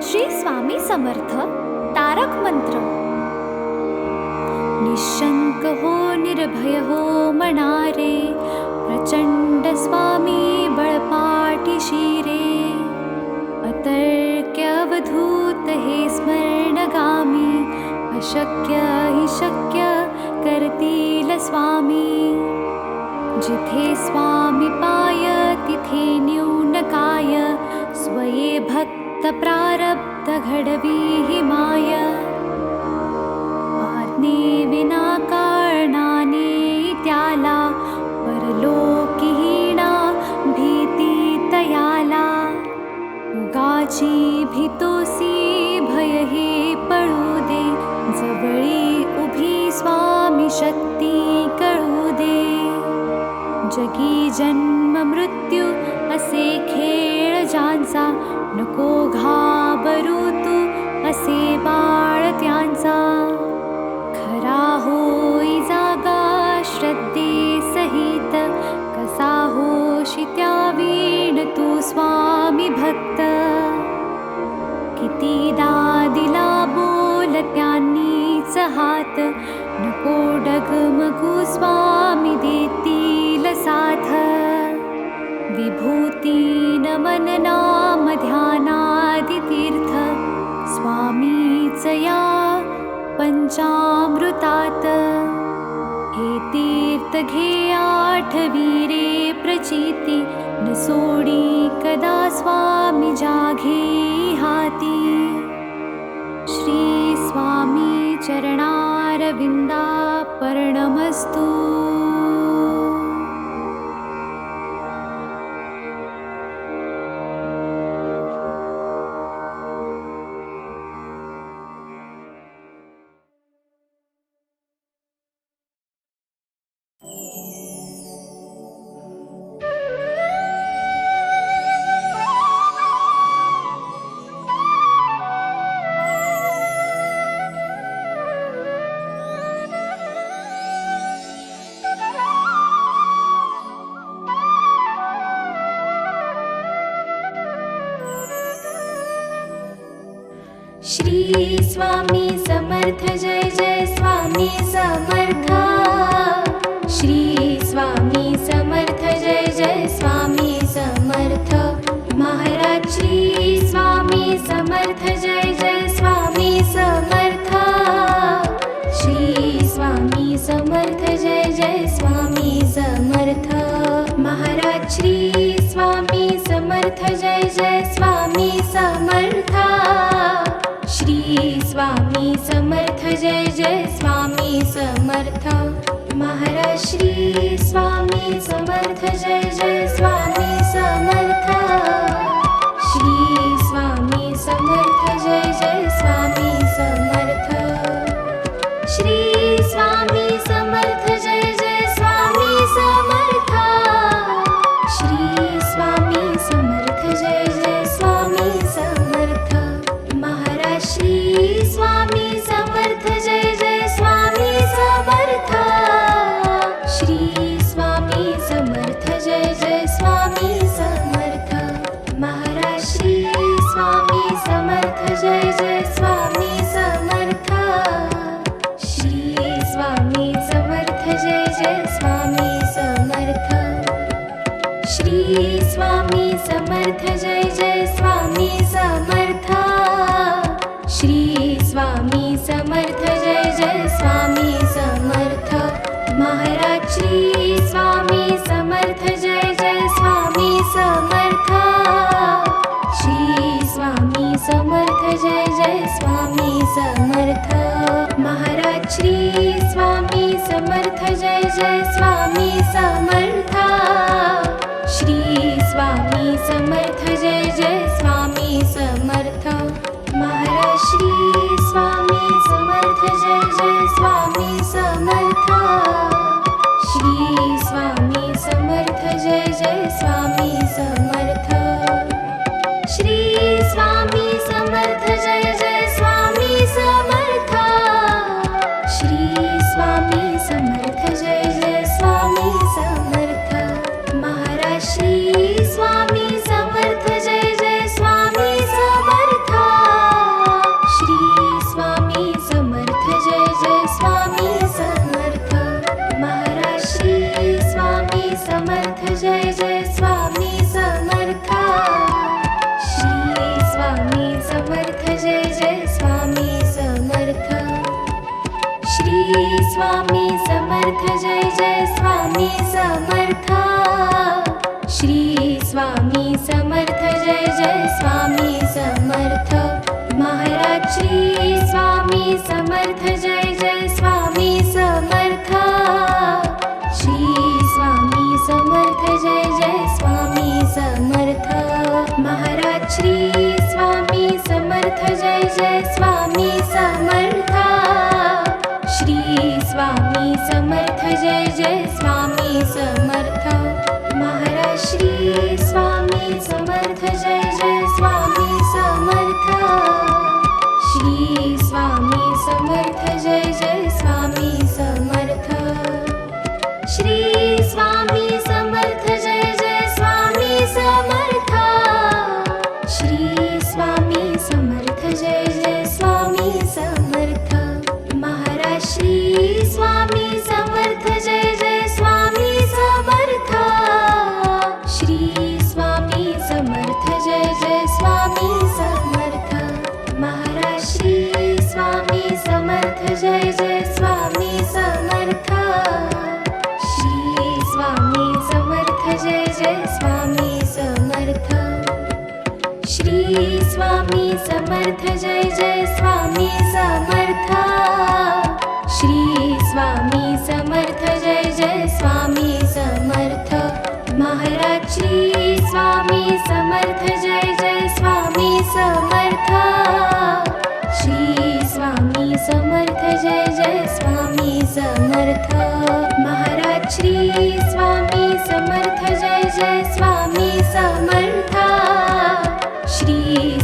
श्री स्वामी समर्थ तारक मंत्र. निशंक हो निर्भय हो मनारे, प्रचंड स्वामी बळपाठी शिरे. अतर्क्य अवधूत हे स्मरणगामी, अशक्य हि शक्य करतील स्वामी. जिथे स्वामी पाय तिथे न्यून काय, स्वये भक्त प्रारब्ध घडवी हि माय. आज्ञे विना कारणाने त्याला, परलोकीहीणा भीती तयाला. उगाची भीतोसी भय हे पळू दे, जवळी उभी स्वामी शक्ती कळू दे. जगी जन्म मृत्यू असे खेळ ज्यांचा, नको घाबरू तू असे बाळ त्यांचा. खरा होई जागा श्रद्धे सहित, कसा होशी त्या वीण तू स्वामी भक्त. कितीदा दिला बोल त्यांनीच हात, नको डगमगू स्वामी देतील साथ. विभूती नमन नाम ध्यानादि तीर्थ, स्वामीच या पंचामृतात. हे तीर्थ घे आठवी रे प्रचिती, न सोडी कदा स्वामी जाघे हाती. श्री स्वामी चरणारविंदा पर्णमस्तु. श्री स्वामी समर्थ जय जय स्वामी समर्थ. श्री स्वामी समर्थ जय जय स्वामी समर्थ. महाराज श्री स्वामी समर्थ जय जय स्वामी समर्थ. श्री स्वामी समर्थ जय जय स्वामी समर्थ. महाराज श्री स्वामी समर्थ जय जय स्वामी समर्थ. श्री स्वामी समर्थ जय जय स्वामी समर्थ. महाराज श्री स्वामी समर्थ जय जय स्वामी समर्थ. श्री स्वामी समर्थ जय जय स्वामी समर्थ. श्री स्वामी समर्थ जय जय स्वामी समर्थ. श्री स्वामी समर्थ जय जय स्वामी समर्थ. महाराज श्री स्वामी समर्थ जय जय स्वामी समर्थ. श्री स्वामी समर्थ जय जय स्वामी समर्थ. महाराज श्री स्वामी समर्थ जय जय स्वामी समर्थ. श्री स्वामी समर्थ जय जय स्वामी समर्थ. श्री स्वामी समर्थ जय जय स्वामी समर्थ. श्री स्वामी समर्थ जय जय स्वामी समर्थ. महाराज श्री स्वामी समर्थ जय जय स्वामी समर्थ. श्री स्वामी समर्थ जय जय स्वामी समर्थ. महाराज श्री स्वामी समर्थ जय जय स्वामी समर्थ. श्री स्वामी समर्थ जय जय स्वामी समर्थ. महाराज श्री स्वामी समर्थ जय जय स्वामी समर्थ. श्री स्वामी समर्थ जय जय स्वामी समर्थ. श्री स्वामी समर्थ जय जय स्वामी समर्थ. श्री स्वामी समर्थ जय जय स्वामी समर्थ. महाराज श्री स्वामी समर्थ जय जय स्वामी समर्थ. स्वामी समर्थ जय जय स्वामी समर्थ श्री स्वामी समर्थ जय जय स्वामी समर्थ महाराज श्री स्वामी समर्थ जय जय स्वामी समर्थ श्री स्वामी समर्थ जय जय स्वामी समर्थ महाराज श्री स्वामी समर्थ जय जय स्वामी समर्थ श्री स्वामी समर्थ जय जय स्वामी समर्थ महाराज श्री स्वामी समर्थ जय जय स्वामी समर्थ श्री स्वामी समर्थ जय जय स्वामी समर्थ श्री स्वामी समर्थ जय जय स्वामी समर्थ श्री स्वामी समर्थ जय जय स्वामी समर्थ महाराज श्री स्वामी समर्थ जय जय स्वामी समर्थ श्री स्वामी समर्थ जय जय स्वामी समर्थ महाराज श्री स्वामी समर्थ जय जय स्वामी समर्थ श्री स्वामी समर्थ जय जय स्वामी समर्थ श्री स्वामी समर्थ जय जय स्वामी समर्थ श्री स्वामी समर्थ जय जय स्वामी समर्थ महाराज श्री स्वामी समर्थ जय जय स्वामी समर्थ श्री स्वामी समर्थ जय जय स्वामी समर्थ महाराज श्री स्वामी समर्थ जय जय स्वामी समर्थ श्री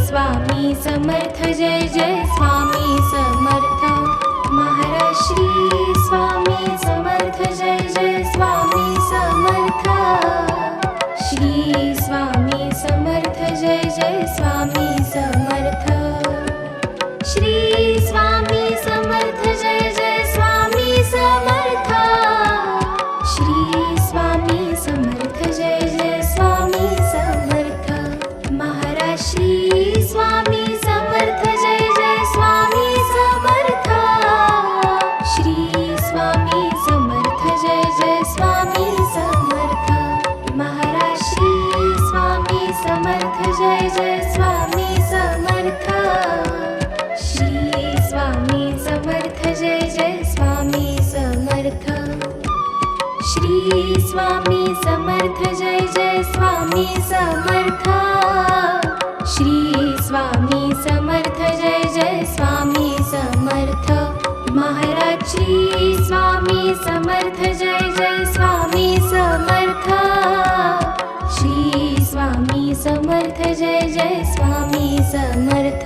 स्वामी समर्थ जय जय स्वामी समर्थ महाराज श्री स्वामी समर्थ जय जय स्वामी समर्थ श्री स्वामी समर्थ जय जय स्वामी समर्थ श्री स्वामी समर्थ जय जय स्वामी समर्थ श्री स्वामी समर्थ जय जय स्वामी समर्थ महाराज श्री स्वामी समर्थ जय जय स्वामी समर्थ श्री स्वामी समर्थ जय जय स्वामी समर्थ महाराज श्री स्वामी समर्थ जय जय स्वामी समर्थ श्री स्वामी समर्थ जय जय स्वामी समर्थ श्री स्वामी समर्थ जय जय स्वामी समर्थ श्री स्वामी समर्थ जय जय स्वामी समर्थ महाराज श्री स्वामी समर्थ जय जय स्वामी समर्थ श्री स्वामी समर्थ जय जय स्वामी समर्थ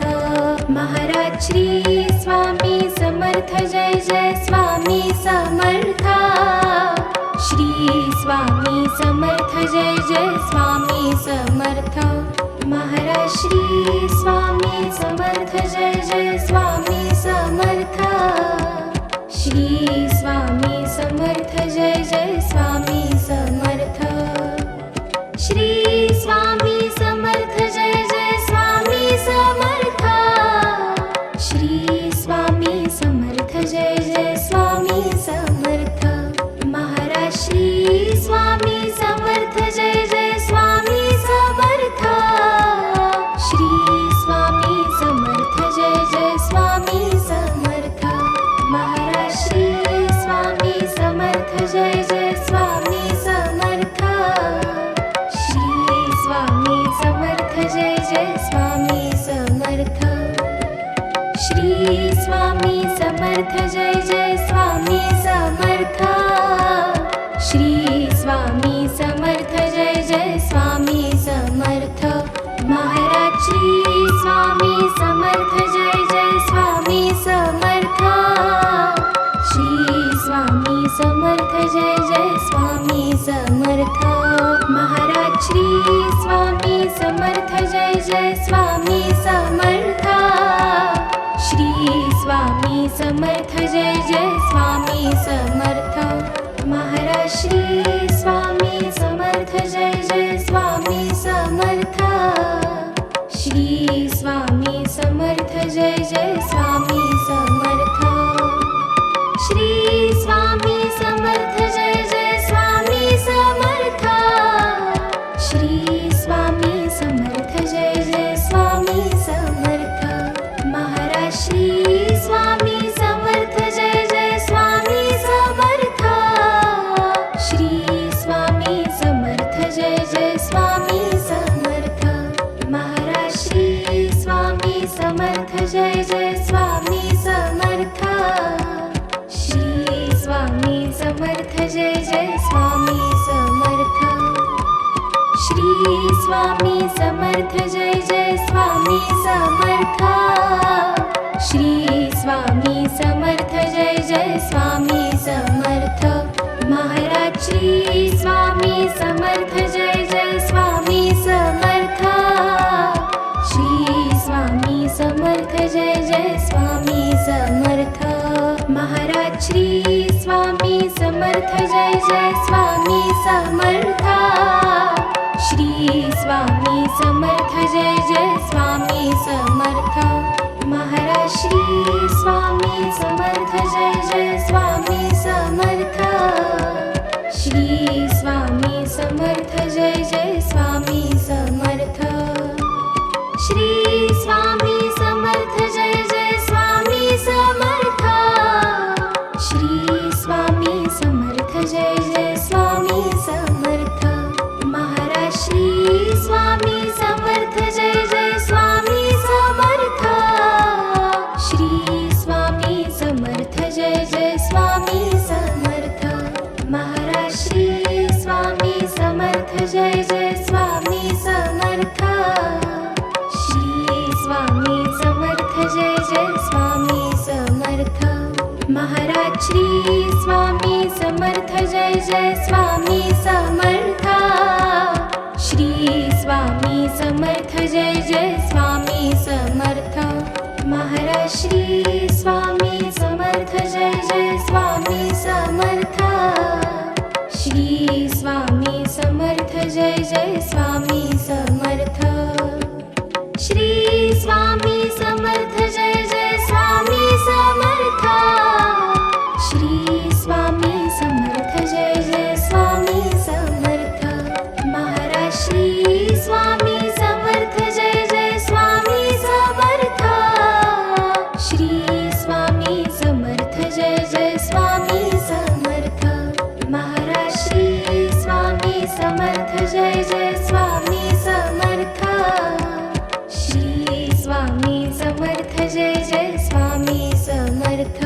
महाराज श्री स्वामी समर्थ जय जय स्वामी समर्थ श्री स्वामी समर्थ जय जय स्वामी समर्थ महाराज श्री स्वामी समर्थ जय जय स्वामी समर्थ श्री स्वामी समर्थ जय जय स्वामी समर्थ श्री स्वामी समर्थ जय जय स्वामी समर्थ श्री स्वामी समर्थ जय जय स्वामी समर्थ महाराज श्री स्वामी समर्थ जय जय स्वामी समर्थ श्री स्वामी समर्थ जय जय स्वामी समर्थ महाराज श्री स्वामी समर्थ जय जय स्वामी समर्थ श्री स्वामी समर्थ जय जय स्वामी समर्थ श्री स्वामी समर्थ जय जय स्वामी समर्थ श्री स्वामी समर्थ जय जय स्वामी समर्थ महाराज श्री स्वामी समर्थ जय जय स्वामी समर्थ श्री स्वामी समर्थ जय जय स्वामी समर्थ महाराज श्री स्वामी समर्थ जय जय स्वामी समर्थ श्री स्वामी समर्थ जय जय स्वामी समर्थ महाराज श्री स्वामी समर्थ जय जय स्वामी समर्थ श्री स्वामी समर्थ जय जय स्वामी समर्थ श्री स्वामी समर्थ जय जय स्वामी समर्थ श्री स्वामी समर्थ जय जय स्वामी समर्थ महाराज श्री स्वामी समर्थ जय जय स्वामी समर्थ श्री स्वामी समर्थ जय जय स्वामी समर्थ महाराज श्री स्वामी समर्थ जय जय स्वामी समर्थ श्री स्वामी समर्थ जय जय स्वामी समर्थ श्री स्वामी समर्थ जय जय स्वामी समर्थ श्री स्वामी समर्थ जय जय स्वामी समर्थ महाराज श्री स्वामी समर्थ जय जय स्वामी समर्थ श्री स्वामी समर्थ जय जय स्वामी समर्थ महाराज श्री स्वामी समर्थ जय जय स्वामी समर्थ श्री स्वामी समर्थ जय जय स्वामी समर्थ महाराज श्री स्वामी समर्थ जय जय स्वामी समर्थ श्री स्वामी समर्थ जय जय स्वामी समर्थ श्री स्वामी समर्थ जय जय स्वामी समर्थ श्री स्वामी समर्थ जय जय स्वामी समर्थ महाराज श्री स्वामी समर्थ जय जय स्वामी समर्थ श्री स्वामी समर्थ जय जय स्वामी समर्थ महाराज श्री स्वामी समर्थ जय जय स्वामी समर्थ श्री स्वामी समर्थ जय जय स्वामी समर्थ महाराज श्री स्वामी समर्थ जय जय स्वामी समर्थ श्री स्वामी समर्थ जय जय स्वामी समर्थ महाराज श्री स्वामी समर्थ जय जय स्वामी समर्थ श्री स्वामी समर्थ जय जय स्वामी समर्थ श्री स्वामी समर्थ जय जय स्वामी समर्थ श्री स्वामी समर्थ जय जय स्वामी समर्थ महाराज श्री स्वामी समर्थ जय जय स्वामी समर्थ श्री स्वामी समर्थ जय जय स्वामी समर्थ महाराज श्री स्वामी समर्थ जय जय स्वामी समर्थ श्री स्वामी समर्थ जय जय स्वामी समर्थ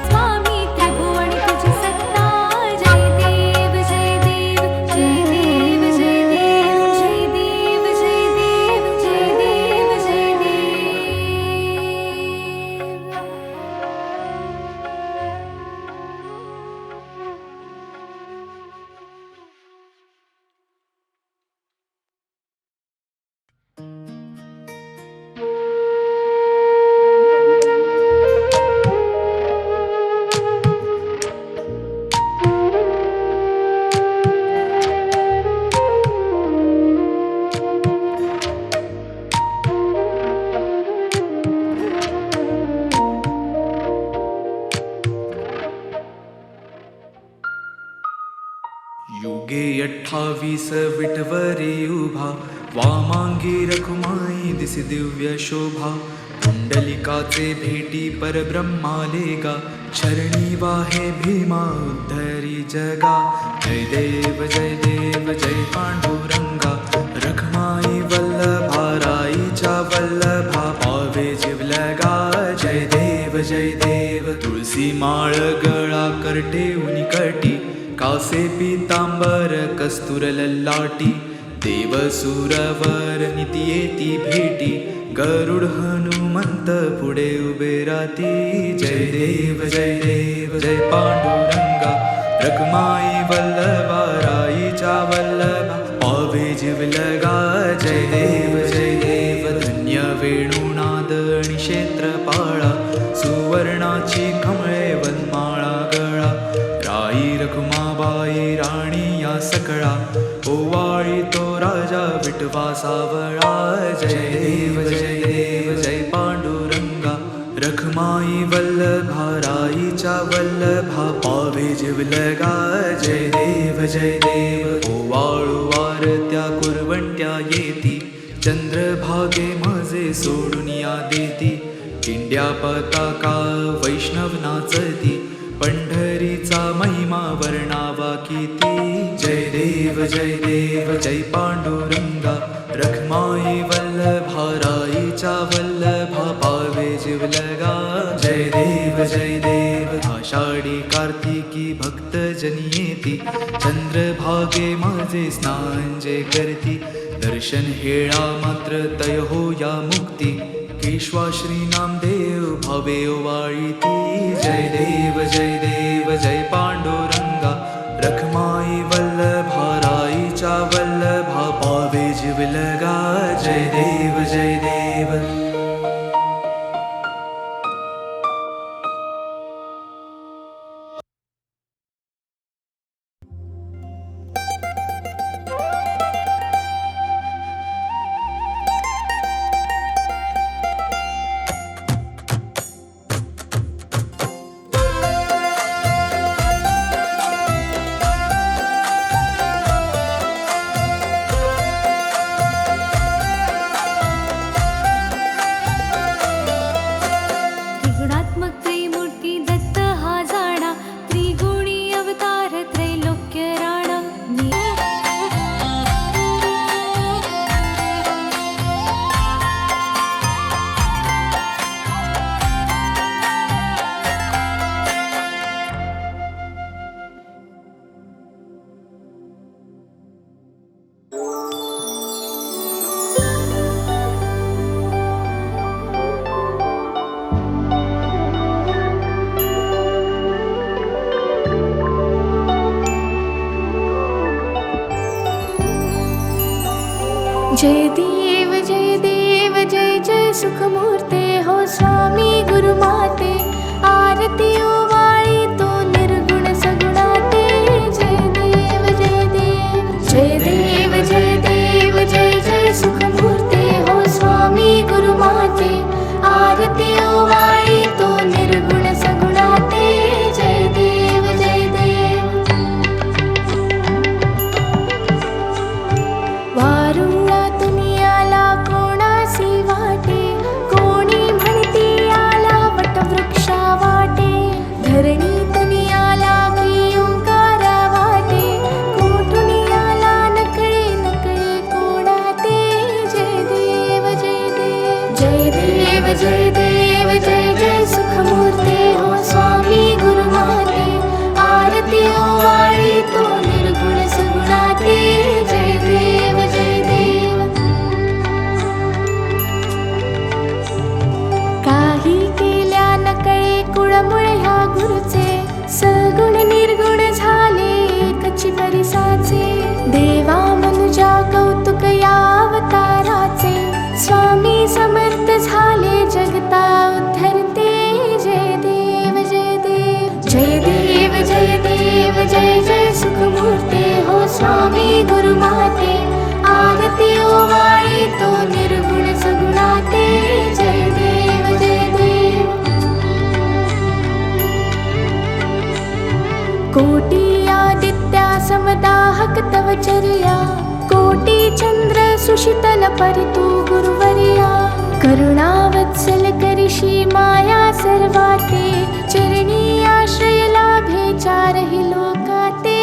स्वामी त्रिभुवन तुझी सत्ता जय देव जय देव जय देव जय देव जय देव जय देव जय देव जय युगे 28 विटवरी उभा वामांगी रखुमाई दिसी दिव्य शोभा पुंडलिकाचे भेटी परब्रह्मालेगा चरणी वाहे भीमा उद्धरी जगा जय देव जय पांडुरंगा रखमाई वल्लभा राईच्या वल्लभा पावे जिवलगा जय देव तुळसी माळ गळा करटे उनिकटी कासे पीतांबर कस्तूर ललाटी देव सुरवर नित्येती भेटी गरुड हनुमंत पुढे उभे राती जय देव जय पांडुरंगा रखमाई वल्लभा राईच्या वल्लभा पावे जीवलगा जय देव धन्य वेणुनाद आणि क्षेत्रपाळा सुवर्णाची कमळे वनमाळा गळा राई रखुमाबाई राणी या सकळा ओवाळी तो राजा विठवा सावळा जय देव जय पांडुरंगा रखमाई वल्लभा राईच्या वल्लभा पावे जीवलगा जय देव ओवाळू वारत्या कुरवंट्या येती चंद्रभागे माझे सोडून या देती इंड्या पताका वैष्णव नाचती पंढरीचा महिमा वर्णावा किती जय देव जय पांडुरंगा रखमाई वल्लभा राईच्या वल्लभा पावे जीवलगा जय देव आषाढी कार्तिकी भक्त जनी येती चंद्रभागे माझे स्नान जे करती दर्शन हेळा मात्र तय हो या मुक्ती केशवा श्री नामदेव भावे ओवाळीती जय देव जय पांडुरंगा रखमाई वल्लभा राईच्या वल्लभा पावे जीवलगा जय देव त्रिगुणात्मक त्रैमूर्ती दत्त हा जाणा त्रिगुणी अवतार त्रैलोक्य राणा जय देव जय सुखमूर्ते हो स्वामी गुरुमाते आरती ओवाळी तो निर्गुण सगुणाते जय देव जय सुखमूर्ते हो स्वामी गुरुमाते आरती ओवाळी तो निर्गुण सगुणाते जय देव वारुळा दुनियाला कोणासी वाटे कोणी म्हणती आला वटवृक्षा वाटे धरणी तनियाला की ओंकारा वाटे कोठुनी आला नकळे कोणाते जय देव जय सुखमूर्ते हो स्वामी गुरुमाते आरती ओवाळी तो निर्गुण सगुणाते जय देव काही केल्या नकळे कुळमुळे ह्या गुरुचे सगुण निर्गुण झाले एकची परिसाचे देवा मनुजा कौतुक या अवताराचे स्वामी समर्थ झाले जगता उद्धरते जय देव जय सुखमूर्ते हो स्वामी गुरुमाते आरती ओवाळी तो निर्गुण सगुणाते जय देव कोटी आदित्या समदाहक तव चर्या कोटी चंद्र सुशीतल परितु गुरुवर्या करुणावत्सल करिषी माया सर्वाते चरणी आश्रय लाभे चारहि लोकाते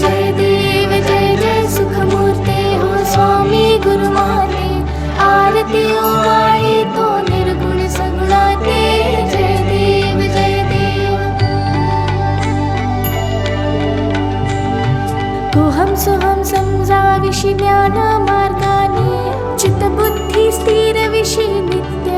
जय देव जय सुखमूर्ते हो स्वामी गुरुमाते आरती ओवाळी तो निर्गुण सगुणाते जय देव कोहम सोहम समजाविषि ज्ञान मार्गाने चित्तबुद्धी स्थिर विषि नित्य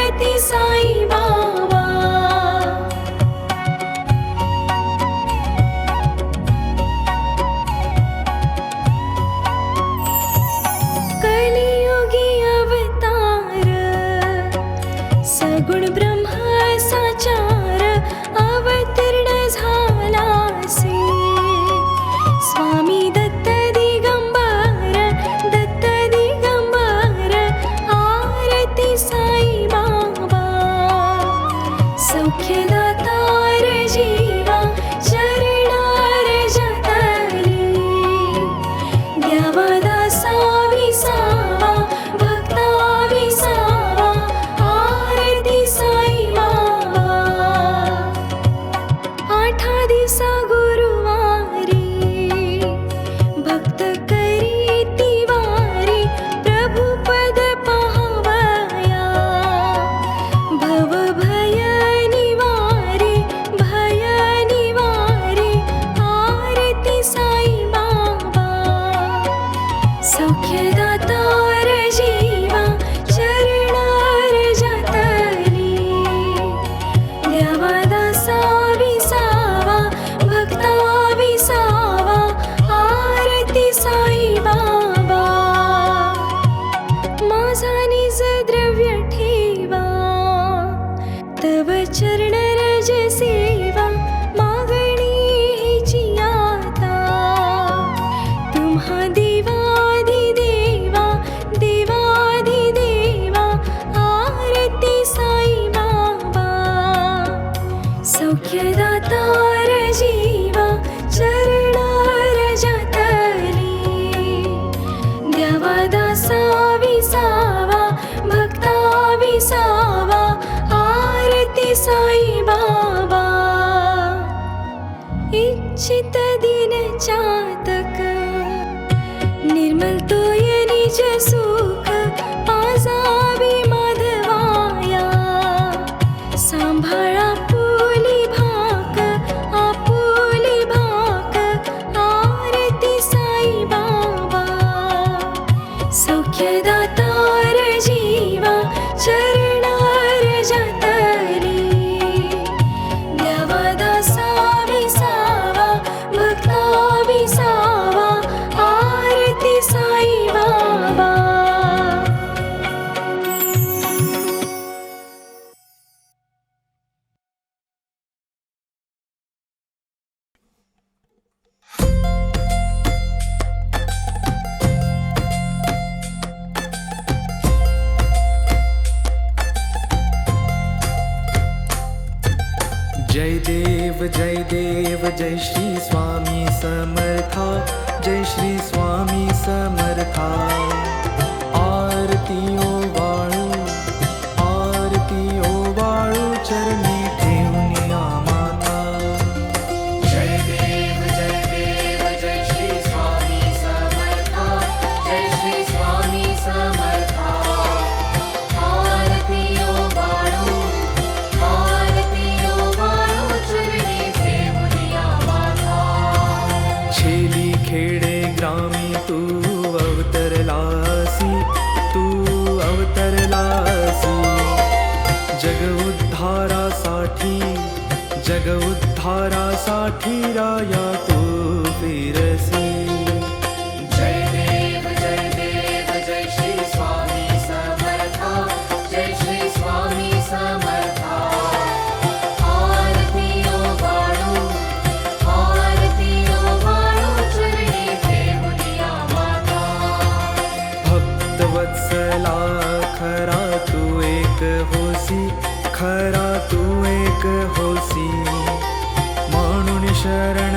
सगुण ब्रह्म साचार अवतीर्ण झालासे. स्वामी दत्त दिगंबर आरती साई बाबा. सौख्यदातार जीवा चरणार जतली. द्यावा दासा विसावा भक्ता विसावा आरती साई बाबा. आठा दिवसा गुरुवारी भक्त करी तिवारी प्रभु पद पाहावया. भव भय निवारी आरती साई बाबा. सौख्यदातार जीवा चरणार जतली. द्यावा दासा विसावा भक्ता विसावा आरती साई बाबा. माझा निज द्रव्य ठेवा तव चरण रज सेवा. मागणी हिची आता तुम्हा देवाधिदेवा आरती साई बाबा. सौख्यदातार जीवा चरणार जतली. द्यावा दासा विसावा भक्ता विसावा आरती साई बाबा. इच्छित दिन चातक निर्मल तोय निज सुख. पाजावी माधवाया सांभाळा आपुली भाक आरती साई बाबा. सौख्यदातार जीवा चरणार जतली. द्यावा दासा विसावा भक्ता विसावा आरती साई बाबा. जय देव जय श्री स्वामी समर्था. जय श्री स्वामी समर्था. आरती ओ वाळू चरणी ठेवूनिया माता. जय देव जय श्री स्वामी समर्था. जय श्री स्वामी समर्था. आरती ओ वाळू चरणी ठेवूनिया माता. छेली खेडे ग्रामी तू अवतरलासी. जग उद्धारासाठी राया तू फिरसी. जय देव जय श्री स्वामी समर्था. जय श्री स्वामी समर्था. आरती ओ वाळू चरणी ठेवूनिया माता. भक्तवत्सला खरा तू एक होसी. म्हणून शरण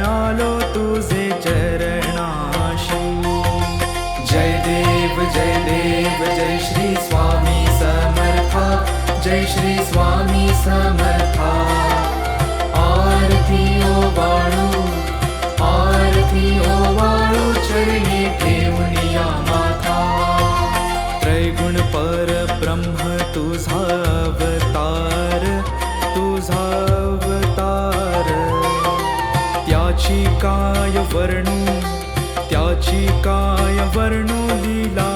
आलो तुझे चरणाशी. जय देव जय श्री स्वामी समर्था. जय श्री स्वामी समर्था. आरती ओ वाळू चरणी ठेवूनिया माता. त्रैगुण परब्रह्म तुझा अवतार. त्याची काय वर्णू लीला